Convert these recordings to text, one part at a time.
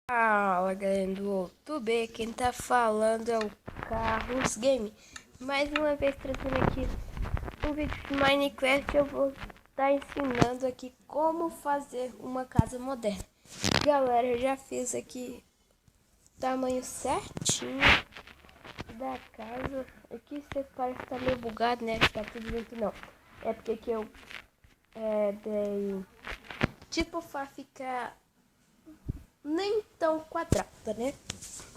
Fala galera do YouTube, quem tá falando é o Carlos Game. Mais uma vez trazendo aqui um vídeo de Minecraft. Eu vou estar ensinando aqui como fazer uma casa moderna. Galera, eu já fiz aqui o tamanho certinho da casa. Aqui você parece que tá meio bugado, né? Tá tudo junto não. É porque aqui eu dei tipo pra ficar nem tão quadrada, né?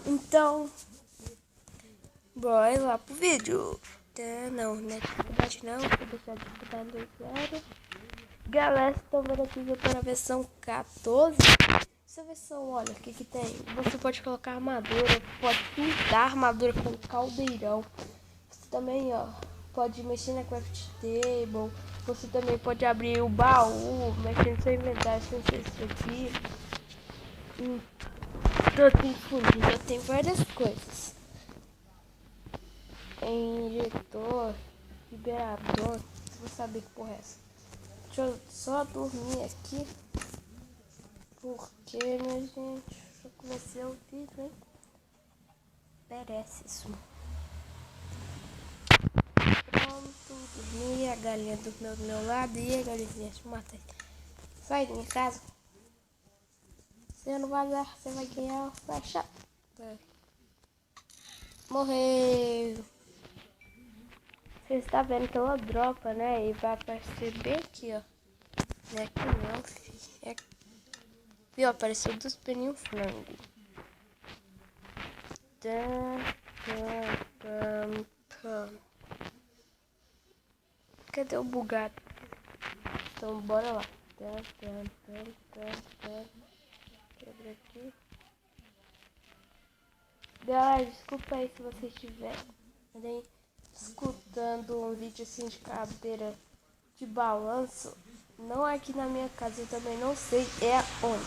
Então, bora lá pro vídeo. Não, né? Dificuldade não, vou deixar a dificuldade do zero. Galera, estão vendo aqui que eu tô na versão 14. Essa versão, olha, o que que tem? Você pode colocar armadura, pode pintar armadura com caldeirão. Você também, ó, pode mexer na craft table. Você também pode abrir o baú, mexer no seu inventário, sem ser isso aqui. Tô confundindo, tem várias coisas. Injetor, liberador, você vai saber que porra é essa. Deixa eu só dormir aqui. Porque, minha gente, já comecei o vídeo, hein? Merece isso. Pronto, dormi, a galinha dormiu do meu lado e a galinha te mata. Sai da minha casa. Se eu não vazar, você vai ganhar o flecha. Morreu. Você está vendo que ela dropa, né? E vai aparecer bem aqui, ó. Não é aqui não, filho. É... Viu? Apareceu dos peninhos frango. Cadê o bugado? Então bora lá. Quebra aqui. Galera, desculpa aí se vocês estiverem escutando um vídeo assim de cadeira de balanço. Não é aqui na minha casa, eu também não sei é onde.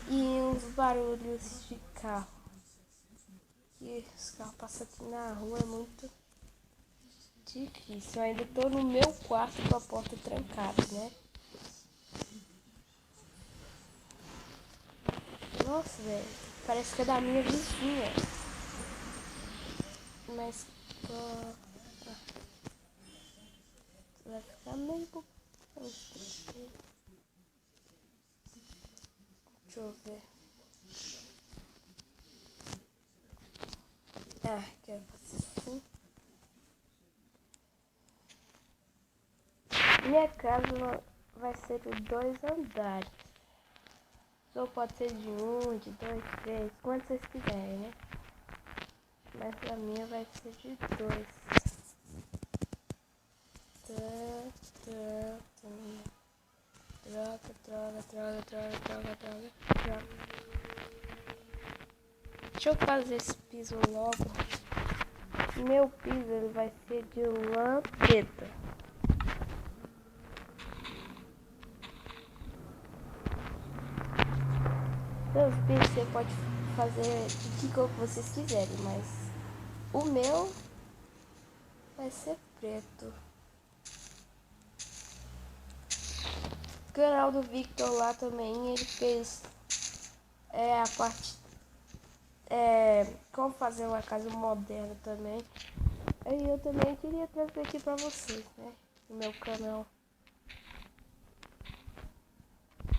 E uns barulhos de carro. E os carros passam aqui na rua, é muito difícil. Eu ainda tô no meu quarto com a porta trancada, né? Nossa, velho. Parece que é da minha vizinha. Mas vai ficar meio bugado. Deixa eu ver. Quero fazer assim. Minha casa vai ser de 2 andares. Ou pode ser de 1, de 2, 3, quanto vocês quiserem, né? Mas a minha vai ser de 2. Droga. Deixa eu fazer esse piso logo. Meu piso ele vai ser de lã preta. Seus pisos você pode fazer o que vocês quiserem, mas o meu vai ser preto. O canal do Victor lá também, ele fez a parte como fazer uma casa moderna também. E eu também queria trazer aqui pra vocês, né? No meu canal.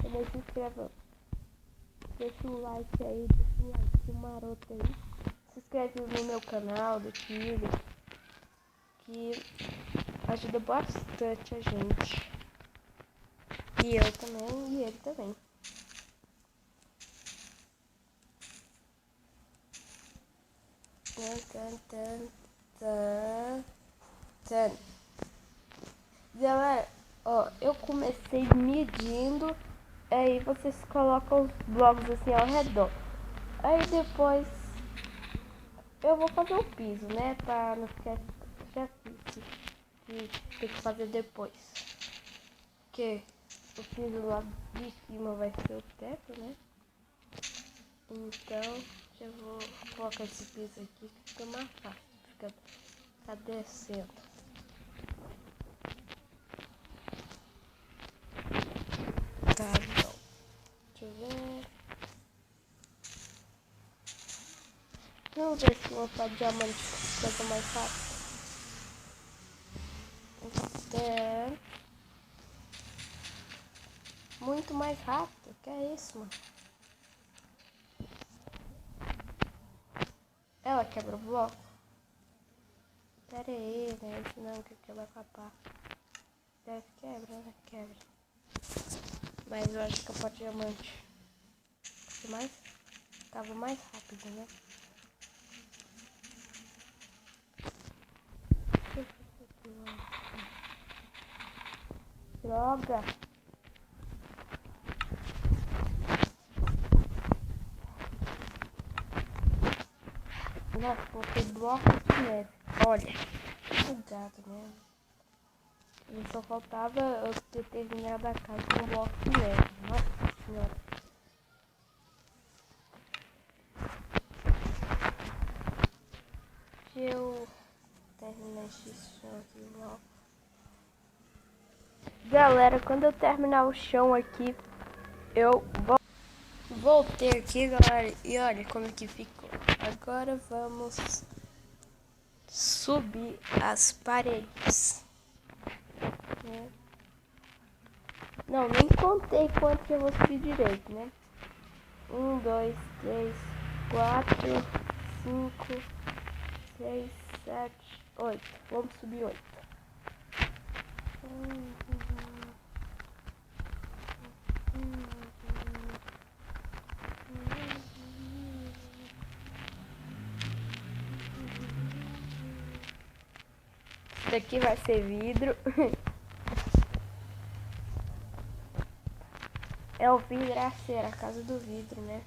Também se inscreva. Deixa o like aí, deixa o like maroto aí. Se inscreve no meu canal do filho. Que ajuda bastante a gente. E eu também, e ele também. Galera, ó, eu comecei medindo. Aí vocês colocam os blocos assim ao redor. Aí depois eu vou fazer o piso, né? Pra não ficar difícil de ter que fazer depois. Porque o piso lá de cima vai ser o teto, né? Então já vou colocar esse piso aqui que fica mais fácil. Tá descendo. Tá bom. Deixa eu ver. Vamos ver se vou lançar diamante, coisa mais fácil. É muito mais rápido. Que é isso, mano? Ela quebra o bloco? Pera aí, né? Não, que quebra com a pá. Deve quebra, né? Quebra. Mas eu acho que eu posso diamante. Mais? Tava mais rápido, né? Droga! Nossa, coloquei bloco de neve. Olha, cuidado, né? E só faltava eu ter terminado a casa com bloco de neve. Nossa senhora. Deixa eu terminar esse chão aqui logo. Galera, quando eu terminar o chão aqui, eu voltei aqui, galera, e olha como é que ficou. Agora vamos subir as paredes. Né? Não, nem contei quanto que eu vou subir direito, né? 1, 2, 3, 4, 5, 6, 7, 8. Vamos subir 8. Isso daqui vai ser vidro. É o vidraceiro, a casa do vidro, né?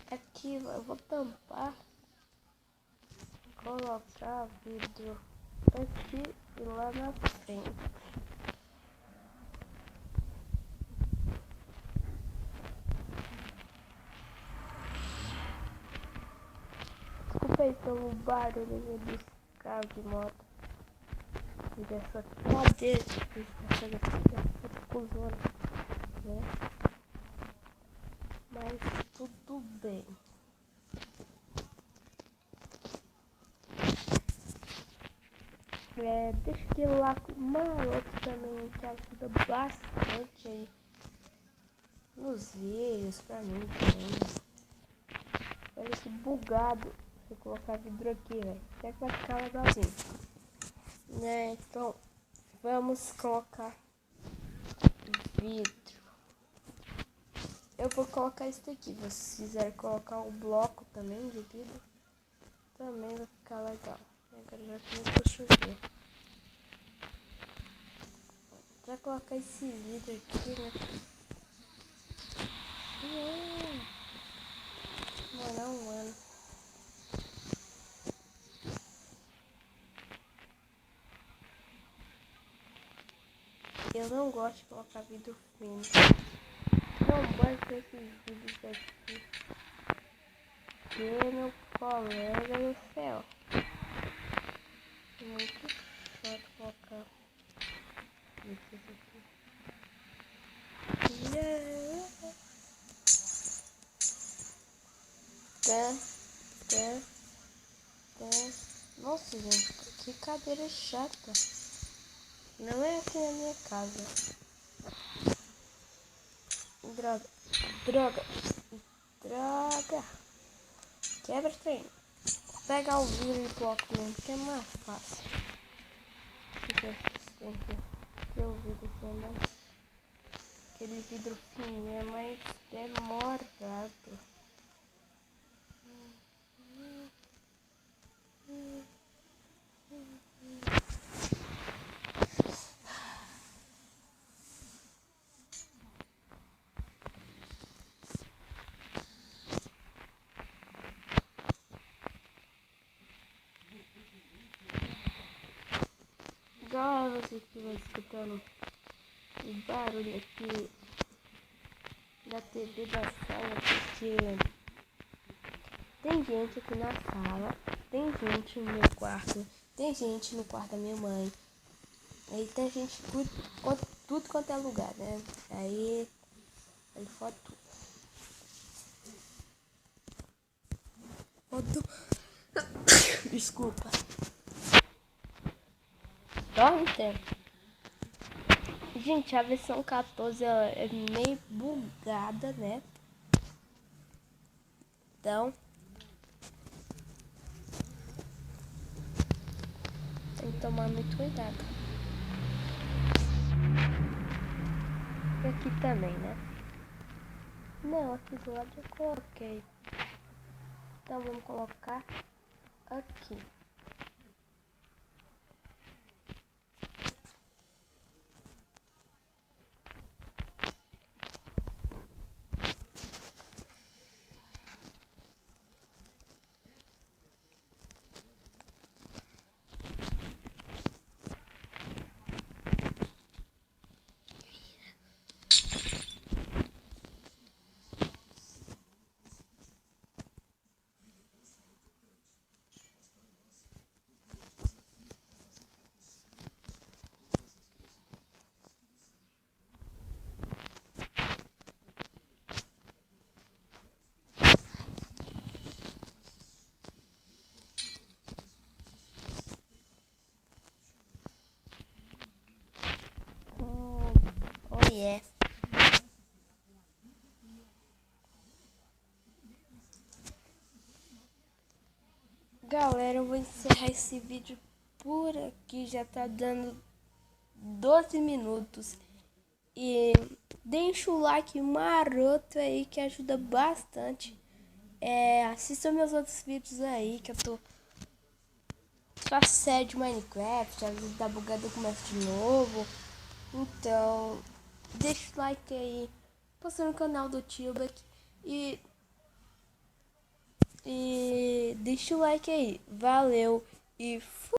Aqui eu vou tampar, colocar vidro aqui e lá na frente. Desculpa aí pelo barulho dos carros de moto e dessa cadeira, dessa cuzona, né? Mas tudo bem. Deixa que lá com o maroto também, que ajuda bastante aí nos vídeos pra mim também. Olha que bugado se eu colocar vidro aqui, velho. Até que vai ficar legalzinho. Né, então vamos colocar vidro. Eu vou colocar isso daqui. Se vocês quiserem colocar um bloco também de vidro, também vai ficar legal. Agora já começou a chover. Já colocar esse vidro aqui, né? Mano. Eu não gosto de colocar vidro fino. Não gosto desses vidros aqui. Porque meu colega do céu. Muito chato colocar vidros aqui. Nossa, gente, que cadeira chata. Não é assim na minha casa. Droga. Quebra o trem. Vou pegar o vidro e bloco mesmo, que é mais fácil. Tem que ter o vidro também. Aquele vidro fininho é mais demorado. Galera, vocês que estão escutando o barulho aqui da TV da sala, porque Tem gente aqui na sala, tem gente no meu quarto, tem gente no quarto da minha mãe. Aí tem gente tudo quanto é lugar, né? Aí foto. Desculpa. Dorme tempo. Gente, a versão 14 ela é meio bugada, né? Então tem que tomar muito cuidado. E aqui também, né? Não, aqui do lado eu coloquei. Então vamos colocar aqui. Oh yeah. Galera, eu vou encerrar esse vídeo por aqui. Já tá dando 12 minutos. E deixa o like maroto aí que ajuda bastante. Assista meus outros vídeos aí que eu tô só série de Minecraft. Às vezes dá bugada eu começo de novo. Então deixa o like aí. Posta no canal do Tilbeck. E deixa o like aí. Valeu e fui.